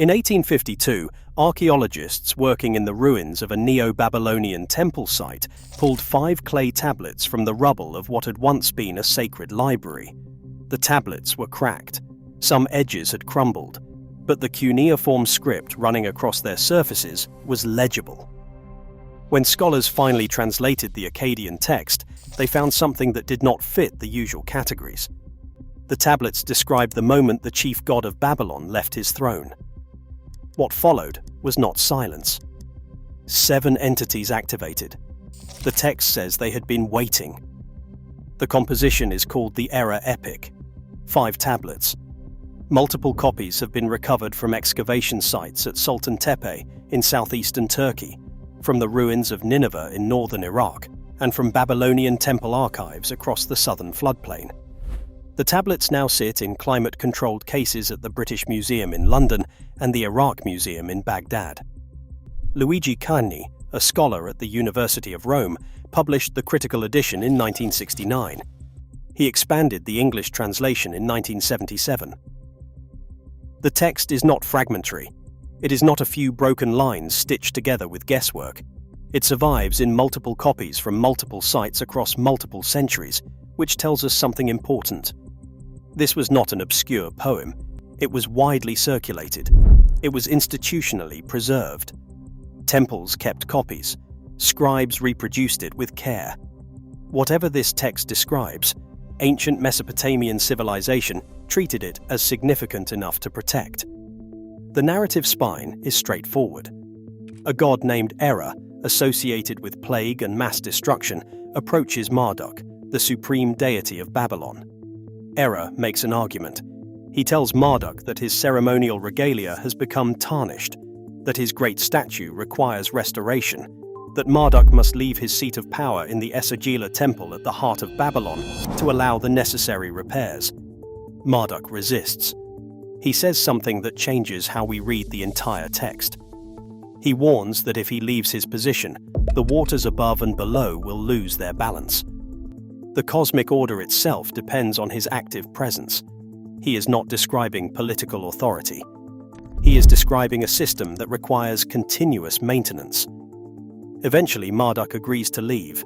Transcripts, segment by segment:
In 1852, archaeologists working in the ruins of a Neo-Babylonian temple site pulled 5 clay tablets from the rubble of what had once been a sacred library. The tablets were cracked. Some edges had crumbled, but the cuneiform script running across their surfaces was legible. When scholars finally translated the Akkadian text, they found something that did not fit the usual categories. The tablets described the moment the chief god of Babylon left his throne. What followed was not silence. 7 entities activated. The text says they had been waiting. The composition is called the Erra Epic. 5 tablets. Multiple copies have been recovered from excavation sites at Sultan Tepe in southeastern Turkey, from the ruins of Nineveh in northern Iraq, and from Babylonian temple archives across the southern floodplain. The tablets now sit in climate-controlled cases at the British Museum in London and the Iraq Museum in Baghdad. Luigi Cagni, a scholar at the University of Rome, published the critical edition in 1969. He expanded the English translation in 1977. The text is not fragmentary. It is not a few broken lines stitched together with guesswork. It survives in multiple copies from multiple sites across multiple centuries, which tells us something important. This was not an obscure poem. It was widely circulated. It was institutionally preserved. Temples kept copies. Scribes reproduced it with care. Whatever this text describes, ancient Mesopotamian civilization treated it as significant enough to protect. The narrative spine is straightforward. A god named Erra, associated with plague and mass destruction, approaches Marduk, the supreme deity of Babylon. Erra makes an argument. He tells Marduk that his ceremonial regalia has become tarnished, that his great statue requires restoration, that Marduk must leave his seat of power in the Esagila temple at the heart of Babylon to allow the necessary repairs. Marduk resists. He says something that changes how we read the entire text. He warns that if he leaves his position, the waters above and below will lose their balance. The cosmic order itself depends on his active presence. He is not describing political authority. He is describing a system that requires continuous maintenance. Eventually, Marduk agrees to leave.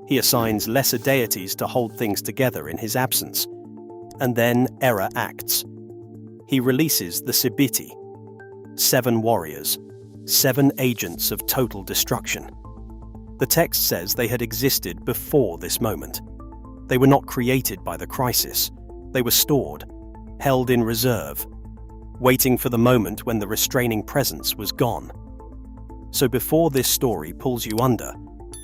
He assigns lesser deities to hold things together in his absence. And then Erra acts. He releases the Sibiti, 7 warriors, 7 agents of total destruction. The text says they had existed before this moment. They were not created by the crisis. They were stored, held in reserve, waiting for the moment when the restraining presence was gone. So before this story pulls you under,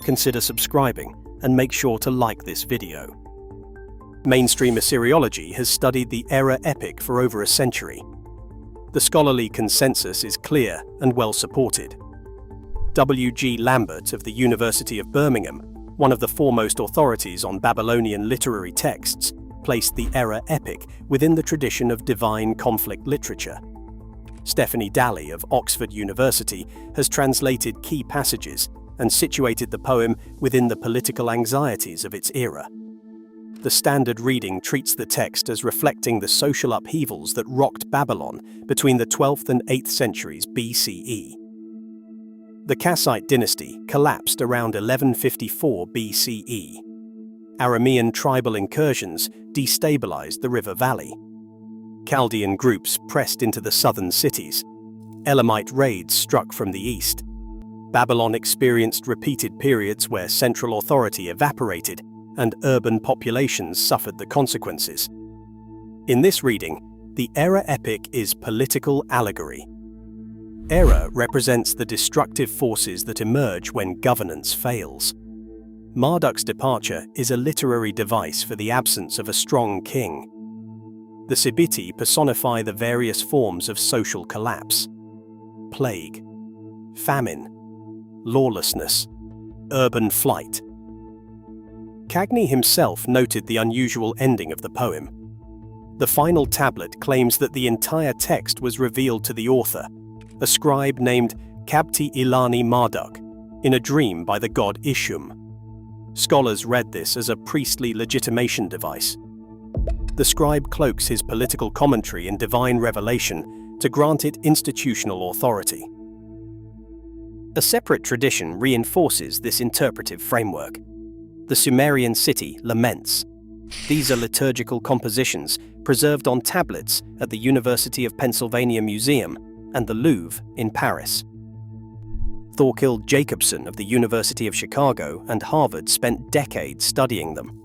consider subscribing and make sure to like this video. Mainstream Assyriology has studied the Erra Epic for over a century. The scholarly consensus is clear and well supported. W.G. Lambert of the University of Birmingham, one of the foremost authorities on Babylonian literary texts, placed the Erra Epic within the tradition of divine conflict literature. Stephanie Daly of Oxford University has translated key passages and situated the poem within the political anxieties of its era. The standard reading treats the text as reflecting the social upheavals that rocked Babylon between the 12th and 8th centuries BCE. The Kassite dynasty collapsed around 1154 BCE. Aramean tribal incursions destabilized the river valley. Chaldean groups pressed into the southern cities. Elamite raids struck from the east. Babylon experienced repeated periods where central authority evaporated and urban populations suffered the consequences. In this reading, the Erra Epic is political allegory. Erra represents the destructive forces that emerge when governance fails. Marduk's departure is a literary device for the absence of a strong king. The Sibiti personify the various forms of social collapse: plague, famine, lawlessness, urban flight. Cagni himself noted the unusual ending of the poem. The final tablet claims that the entire text was revealed to the author, a scribe named Kabti Ilani Marduk, in a dream by the god Ishum. Scholars read this as a priestly legitimation device. The scribe cloaks his political commentary in divine revelation to grant it institutional authority. A separate tradition reinforces this interpretive framework. The Sumerian city laments. These are liturgical compositions preserved on tablets at the University of Pennsylvania Museum and the Louvre in Paris. Thorkild Jacobson of the University of Chicago and Harvard spent decades studying them.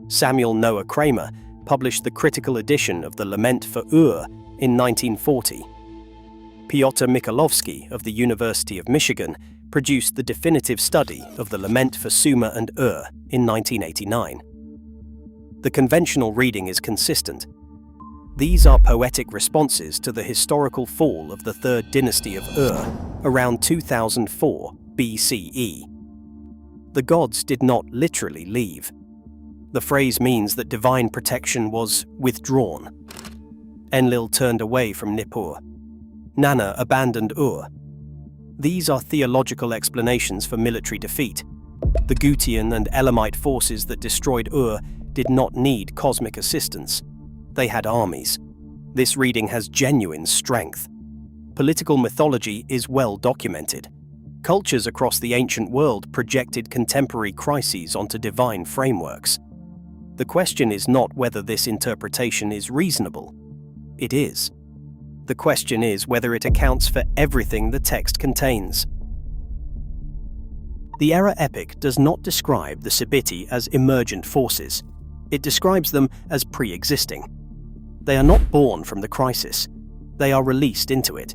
Samuel Noah Kramer published the critical edition of the Lament for Ur in 1940. Piotr Mikołowski of the University of Michigan produced the definitive study of the Lament for Sumer and Ur in 1989. The conventional reading is consistent. These are poetic responses to the historical fall of the Third Dynasty of Ur around 2004 BCE. The gods did not literally leave. The phrase means that divine protection was withdrawn. Enlil turned away from Nippur. Nanna abandoned Ur. These are theological explanations for military defeat. The Gutian and Elamite forces that destroyed Ur did not need cosmic assistance. They had armies. This reading has genuine strength. Political mythology is well documented. Cultures across the ancient world projected contemporary crises onto divine frameworks. The question is not whether this interpretation is reasonable. It is. The question is whether it accounts for everything the text contains. The Erra Epic does not describe the Sabiti as emergent forces. It describes them as pre-existing. They are not born from the crisis. They are released into it.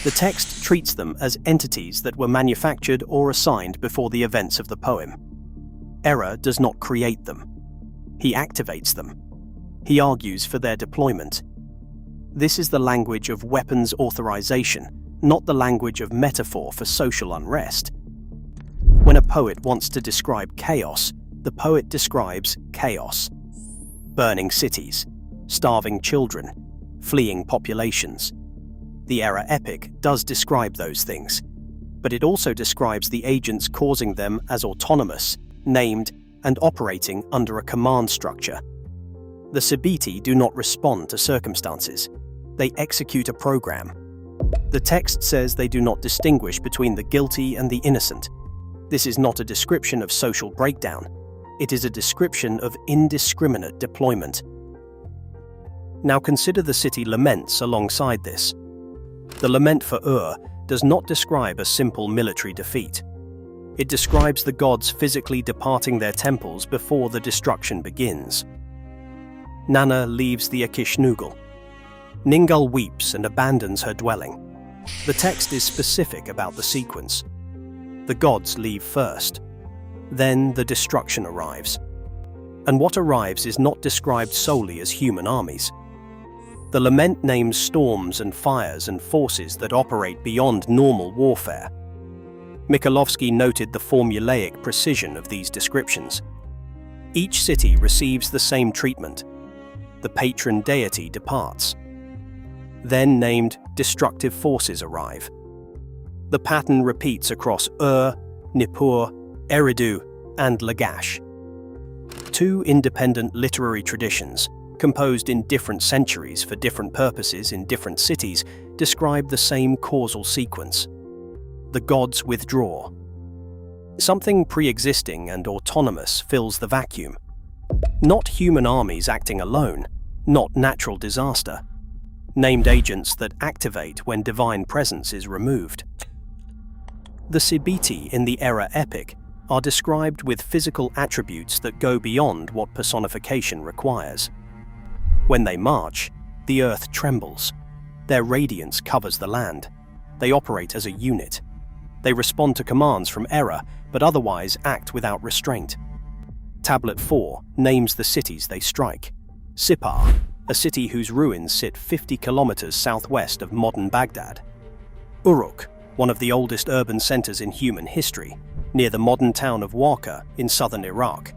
The text treats them as entities that were manufactured or assigned before the events of the poem. Erra does not create them. He activates them. He argues for their deployment. This is the language of weapons authorization, not the language of metaphor for social unrest. When a poet wants to describe chaos, the poet describes chaos. Burning cities, starving children, fleeing populations. The Erra Epic does describe those things, but it also describes the agents causing them as autonomous, named, and operating under a command structure. The Sabiti do not respond to circumstances. They execute a program. The text says they do not distinguish between the guilty and the innocent. This is not a description of social breakdown. It is a description of indiscriminate deployment. Now consider the city laments alongside this. The lament for Ur does not describe a simple military defeat. It describes the gods physically departing their temples before the destruction begins. Nanna leaves the Akishnugul. Ningal weeps and abandons her dwelling. The text is specific about the sequence. The gods leave first. Then the destruction arrives. And what arrives is not described solely as human armies. The lament names storms and fires and forces that operate beyond normal warfare. Mikołowski noted the formulaic precision of these descriptions. Each city receives the same treatment. The patron deity departs. Then named destructive forces arrive. The pattern repeats across Ur, Nippur, Eridu, and Lagash. Two independent literary traditions, composed in different centuries for different purposes in different cities, describe the same causal sequence. The gods withdraw. Something pre-existing and autonomous fills the vacuum. Not human armies acting alone, not natural disaster. Named agents that activate when divine presence is removed. The Sabiti in the Erra Epic are described with physical attributes that go beyond what personification requires. When they march, the earth trembles. Their radiance covers the land. They operate as a unit. They respond to commands from Erra, but otherwise act without restraint. Tablet 4 names the cities they strike. Sippar, a city whose ruins sit 50 kilometers southwest of modern Baghdad. Uruk, one of the oldest urban centers in human history, near the modern town of Warqa in southern Iraq.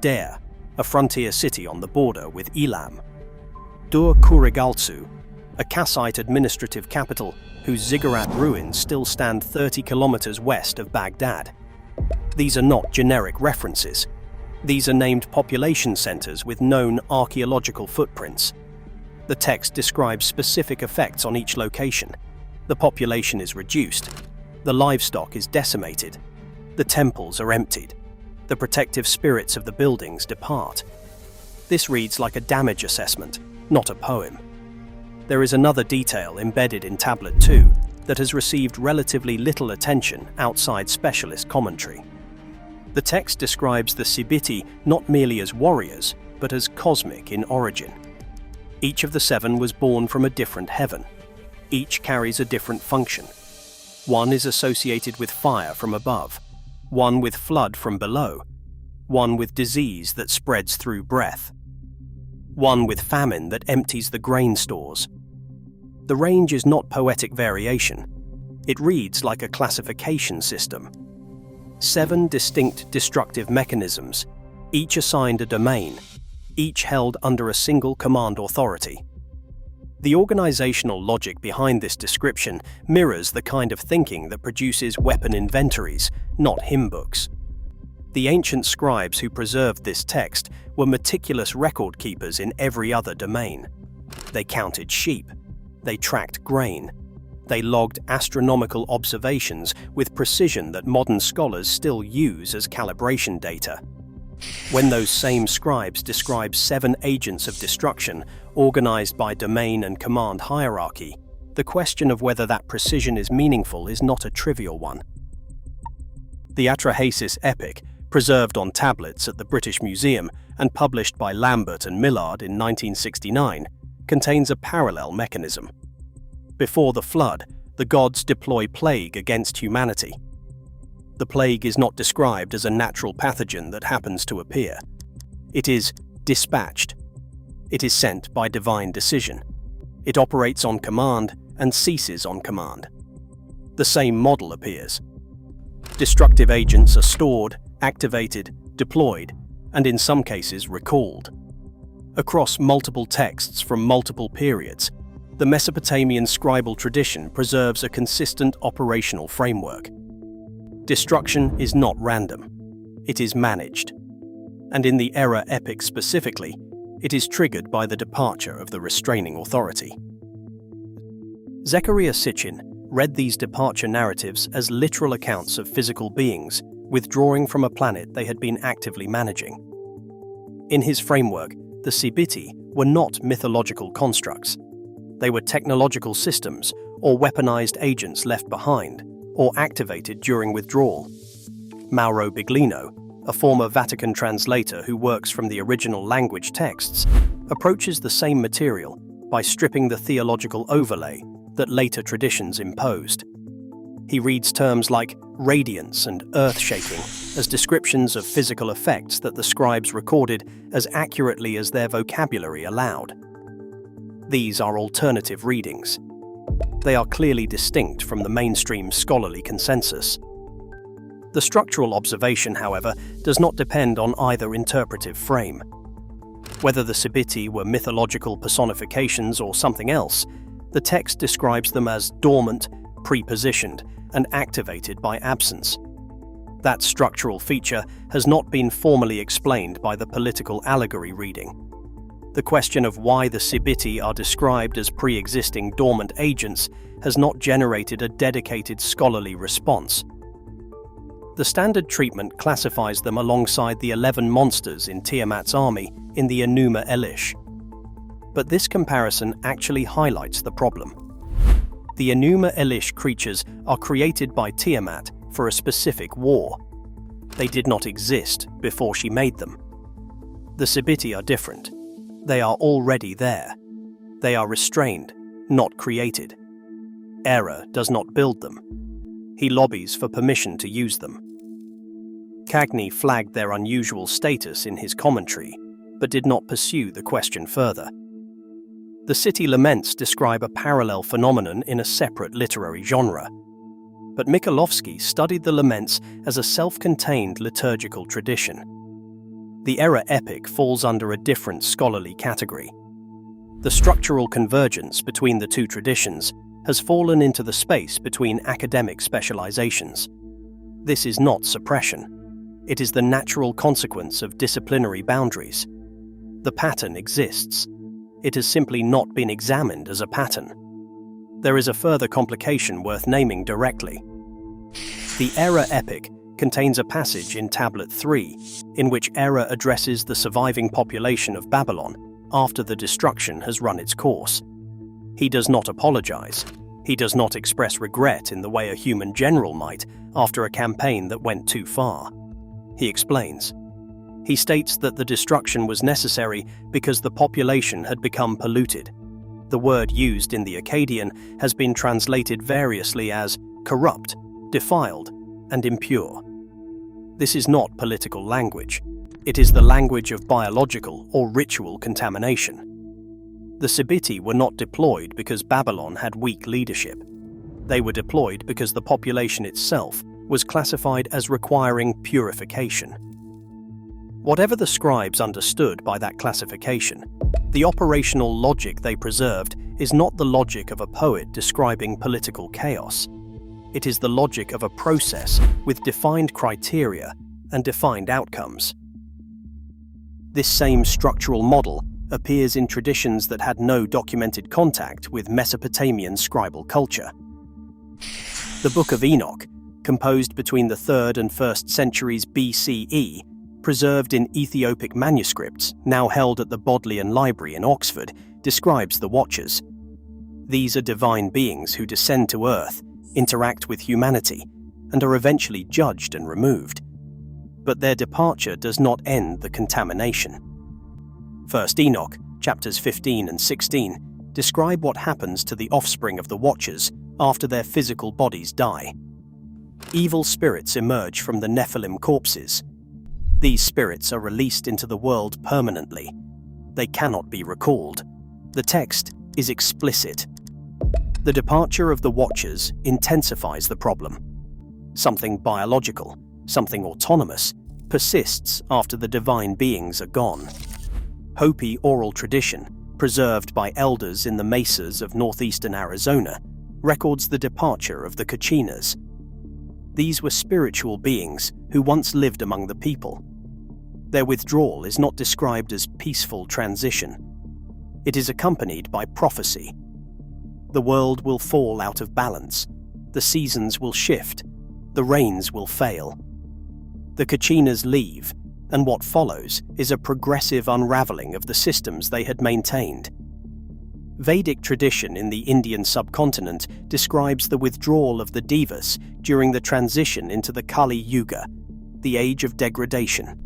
Deir, a frontier city on the border with Elam. Dur Kurigaltsu, a Kassite administrative capital whose ziggurat ruins still stand 30 kilometers west of Baghdad. These are not generic references. These are named population centers with known archaeological footprints. The text describes specific effects on each location. The population is reduced. The livestock is decimated. The temples are emptied. The protective spirits of the buildings depart. This reads like a damage assessment, not a poem. There is another detail embedded in Tablet 2 that has received relatively little attention outside specialist commentary. The text describes the Sibiti not merely as warriors, but as cosmic in origin. Each of the 7 was born from a different heaven. Each carries a different function. One is associated with fire from above, one with flood from below, one with disease that spreads through breath, one with famine that empties the grain stores. The range is not poetic variation. It reads like a classification system. 7 distinct destructive mechanisms, each assigned a domain, each held under a single command authority. The organizational logic behind this description mirrors the kind of thinking that produces weapon inventories, not hymn books. The ancient scribes who preserved this text were meticulous record keepers in every other domain. They counted sheep. They tracked grain. They logged astronomical observations with precision that modern scholars still use as calibration data. When those same scribes describe 7 agents of destruction organized by domain and command hierarchy, the question of whether that precision is meaningful is not a trivial one. The Erra Epic, preserved on tablets at the British Museum and published by Lambert and Millard in 1969, contains a parallel mechanism. Before the flood, the gods deploy plague against humanity. The plague is not described as a natural pathogen that happens to appear. It is dispatched. It is sent by divine decision. It operates on command and ceases on command. The same model appears. Destructive agents are stored, activated, deployed, and in some cases recalled. Across multiple texts from multiple periods, the Mesopotamian scribal tradition preserves a consistent operational framework. Destruction is not random. It is managed. And in the Erra Epic specifically, it is triggered by the departure of the restraining authority. Zecharia Sitchin read these departure narratives as literal accounts of physical beings withdrawing from a planet they had been actively managing. In his framework, the Sibiti were not mythological constructs. They were technological systems or weaponized agents left behind or activated during withdrawal. Mauro Biglino, a former Vatican translator who works from the original language texts, approaches the same material by stripping the theological overlay that later traditions imposed. He reads terms like radiance and earth-shaking as descriptions of physical effects that the scribes recorded as accurately as their vocabulary allowed. These are alternative readings. They are clearly distinct from the mainstream scholarly consensus. The structural observation, however, does not depend on either interpretive frame. Whether the Sibiti were mythological personifications or something else, the text describes them as dormant, prepositioned, and activated by absence. That structural feature has not been formally explained by the political allegory reading. The question of why the Sibiti are described as pre-existing dormant agents has not generated a dedicated scholarly response. The standard treatment classifies them alongside the 11 monsters in Tiamat's army in the Enuma Elish. But this comparison actually highlights the problem. The Enuma Elish creatures are created by Tiamat for a specific war. They did not exist before she made them. The Sibiti are different. They are already there. They are restrained, not created. Erra does not build them. He lobbies for permission to use them. Cagni flagged their unusual status in his commentary, but did not pursue the question further. The city laments describe a parallel phenomenon in a separate literary genre, but Mikolovsky studied the laments as a self-contained liturgical tradition. The Erra Epic falls under a different scholarly category. The structural convergence between the two traditions has fallen into the space between academic specializations. This is not suppression. It is the natural consequence of disciplinary boundaries. The pattern exists. it has simply not been examined as a pattern. There is a further complication worth naming directly. The Erra Epic contains a passage in Tablet 3 in which Erra addresses the surviving population of Babylon after the destruction has run its course. He does not apologize. He does not express regret in the way a human general might after a campaign that went too far. He explains. He states that the destruction was necessary because the population had become polluted. The word used in the Akkadian has been translated variously as corrupt, defiled, and impure. This is not political language. It is the language of biological or ritual contamination. The Sibiti were not deployed because Babylon had weak leadership. They were deployed because the population itself was classified as requiring purification. Whatever the scribes understood by that classification, the operational logic they preserved is not the logic of a poet describing political chaos. It is the logic of a process with defined criteria and defined outcomes. This same structural model appears in traditions that had no documented contact with Mesopotamian scribal culture. The Book of Enoch, composed between the 3rd and 1st centuries BCE, preserved in Ethiopic manuscripts now held at the Bodleian Library in Oxford, describes the Watchers. These are divine beings who descend to earth, interact with humanity, and are eventually judged and removed. But their departure does not end the contamination. 1st Enoch, chapters 15 and 16, describe what happens to the offspring of the Watchers after their physical bodies die. Evil spirits emerge from the Nephilim corpses. These spirits are released into the world permanently. They cannot be recalled. The text is explicit. The departure of the Watchers intensifies the problem. Something biological, something autonomous, persists after the divine beings are gone. Hopi oral tradition, preserved by elders in the mesas of northeastern Arizona, records the departure of the Kachinas. These were spiritual beings who once lived among the people. Their withdrawal is not described as peaceful transition. It is accompanied by prophecy. The world will fall out of balance. The seasons will shift. The rains will fail. The Kachinas leave, and what follows is a progressive unraveling of the systems they had maintained. Vedic tradition in the Indian subcontinent describes the withdrawal of the Devas during the transition into the Kali Yuga, the age of degradation.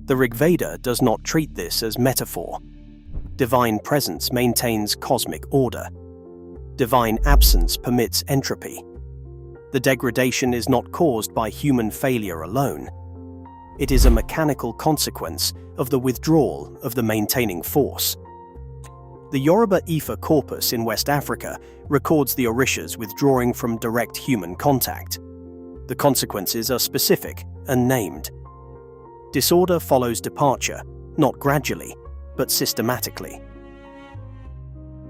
The Rigveda does not treat this as metaphor. Divine presence maintains cosmic order. Divine absence permits entropy. The degradation is not caused by human failure alone. It is a mechanical consequence of the withdrawal of the maintaining force. The Yoruba Ifa corpus in West Africa records the Orishas withdrawing from direct human contact. The consequences are specific and named. Disorder follows departure, not gradually, but systematically.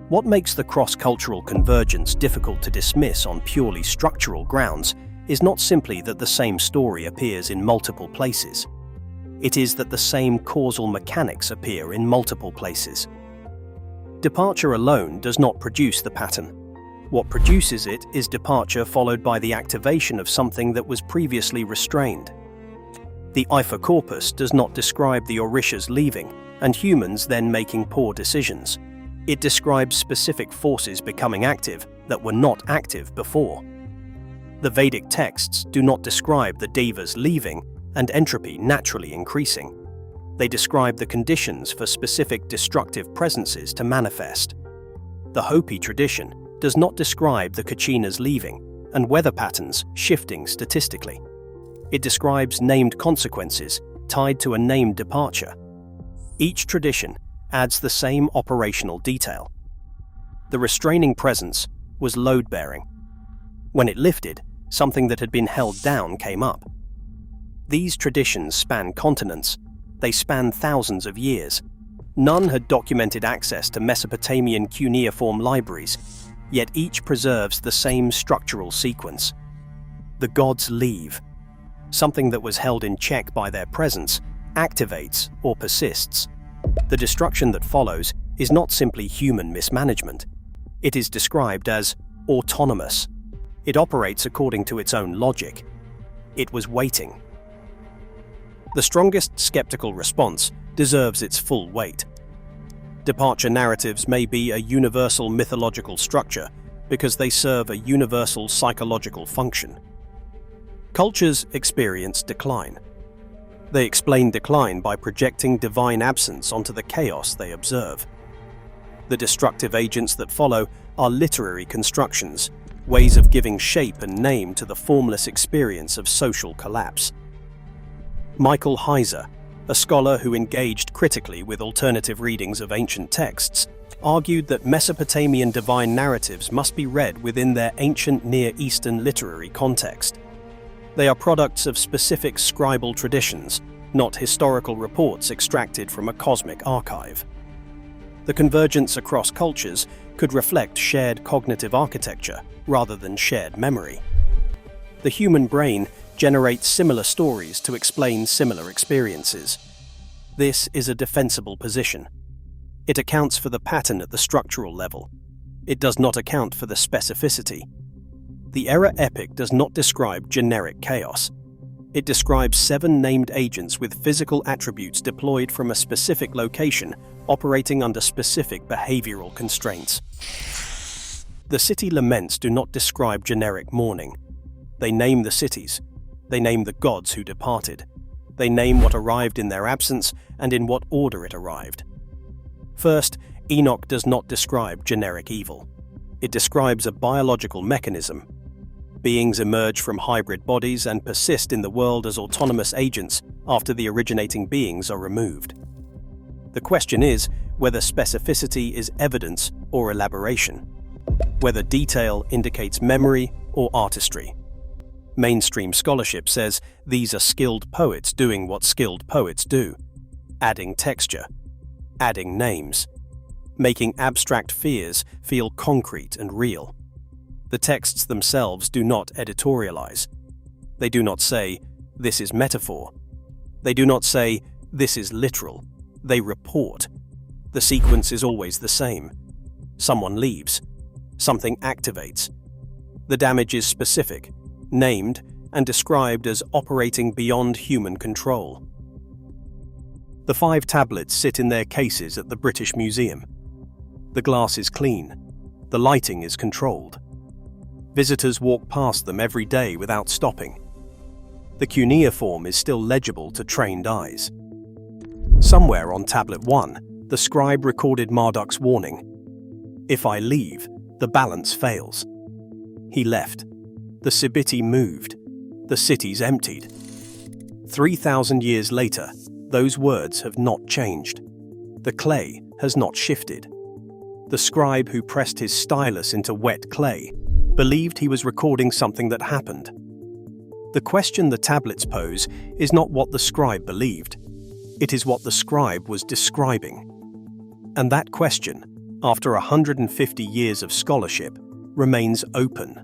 What makes the cross-cultural convergence difficult to dismiss on purely structural grounds is not simply that the same story appears in multiple places. It is that the same causal mechanics appear in multiple places. Departure alone does not produce the pattern. What produces it is departure followed by the activation of something that was previously restrained. The Ifa corpus does not describe the Orishas leaving and humans then making poor decisions. It describes specific forces becoming active that were not active before. The Vedic texts do not describe the Devas leaving and entropy naturally increasing. They describe the conditions for specific destructive presences to manifest. The Hopi tradition does not describe the Kachinas leaving and weather patterns shifting statistically. It describes named consequences tied to a named departure. Each tradition adds the same operational detail. The restraining presence was load-bearing. When it lifted, something that had been held down came up. These traditions span continents. They span thousands of years. None had documented access to Mesopotamian cuneiform libraries, yet each preserves the same structural sequence. The gods leave. Something that was held in check by their presence activates or persists. The destruction that follows is not simply human mismanagement. It is described as autonomous. It operates according to its own logic. It was waiting. The strongest skeptical response deserves its full weight. Departure narratives may be a universal mythological structure because they serve a universal psychological function. Cultures experience decline. They explain decline by projecting divine absence onto the chaos they observe. The destructive agents that follow are literary constructions, ways of giving shape and name to the formless experience of social collapse. Michael Heiser, a scholar who engaged critically with alternative readings of ancient texts, argued that Mesopotamian divine narratives must be read within their ancient Near Eastern literary context. They are products of specific scribal traditions, not historical reports extracted from a cosmic archive. The convergence across cultures could reflect shared cognitive architecture rather than shared memory. The human brain generates similar stories to explain similar experiences. This is a defensible position. It accounts for the pattern at the structural level. It does not account for the specificity. The Erra Epic does not describe generic chaos. It describes 7 named agents with physical attributes deployed from a specific location, operating under specific behavioral constraints. The city laments do not describe generic mourning. They name the cities. They name the gods who departed. They name what arrived in their absence and in what order it arrived. First, Enoch does not describe generic evil. It describes a biological mechanism. Beings emerge from hybrid bodies and persist in the world as autonomous agents after the originating beings are removed. The question is whether specificity is evidence or elaboration, whether detail indicates memory or artistry. Mainstream scholarship says these are skilled poets doing what skilled poets do, adding texture, adding names, making abstract fears feel concrete and real. The texts themselves do not editorialize. They do not say, this is metaphor. They do not say, this is literal. They report. The sequence is always the same. Someone leaves. Something activates. The damage is specific, named, and described as operating beyond human control. The 5 tablets sit in their cases at the British Museum. The glass is clean. The lighting is controlled. Visitors walk past them every day without stopping. The cuneiform is still legible to trained eyes. Somewhere on tablet 1, the scribe recorded Marduk's warning. If I leave, the balance fails. He left. The Sibiti moved. The cities emptied. 3,000 years later, those words have not changed. The clay has not shifted. The scribe who pressed his stylus into wet clay believed he was recording something that happened. The question the tablets pose is not what the scribe believed. It is what the scribe was describing. And that question, after 150 years of scholarship, remains open.